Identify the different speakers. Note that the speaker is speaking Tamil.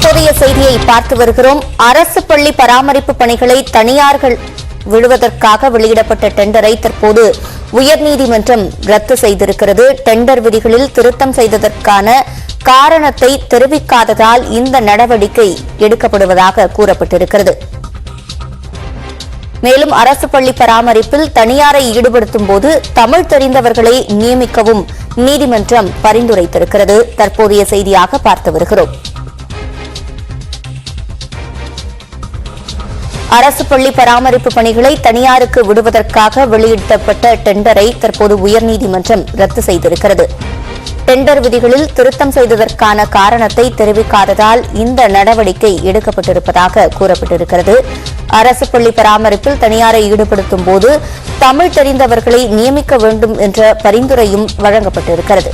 Speaker 1: தற்போதைய செய்தியை பார்த்து வருகிறோம். அரசு பள்ளி பராமரிப்பு பணிகளை தனியார்கள் விடுவதற்காக வெளியிடப்பட்ட டெண்டரை தற்போது உயர்நீதிமன்றம் ரத்து செய்திருக்கிறது. டெண்டர் விதிகளில் திருத்தம் செய்ததற்கான காரணத்தை தெரிவிக்காததால் இந்த நடவடிக்கை எடுக்கப்படுவதாக கூறப்பட்டிருக்கிறது. மேலும் அரசு பள்ளி பராமரிப்பில் தனியாரை ஈடுபடுத்தும் போது தமிழ் தெரிந்தவர்களை நியமிக்கவும் நீதிமன்றம் பரிந்துரைத்திருக்கிறது. தற்போதைய செய்தியாக பார்த்து வருகிறோம். அரசு பள்ளி பராமரிப்பு பணிகளை தனியாருக்கு விடுவதற்காக வெளியிடப்பட்ட டெண்டரை தற்போது உயர்நீதிமன்றம் ரத்து செய்திருக்கிறது. டெண்டர் விதிகளில் திருத்தம் செய்ததற்கான காரணத்தை தெரிவிக்காததால் இந்த நடவடிக்கை எடுக்கப்பட்டிருப்பதாக கூறப்பட்டிருக்கிறது. அரசு பள்ளி பராமரிப்பில் தனியாரை ஈடுபடுத்தும் போது தமிழ் தெரிந்தவர்களை நியமிக்க வேண்டும் என்ற பரிந்துரையும் வழங்கப்பட்டிருக்கிறது.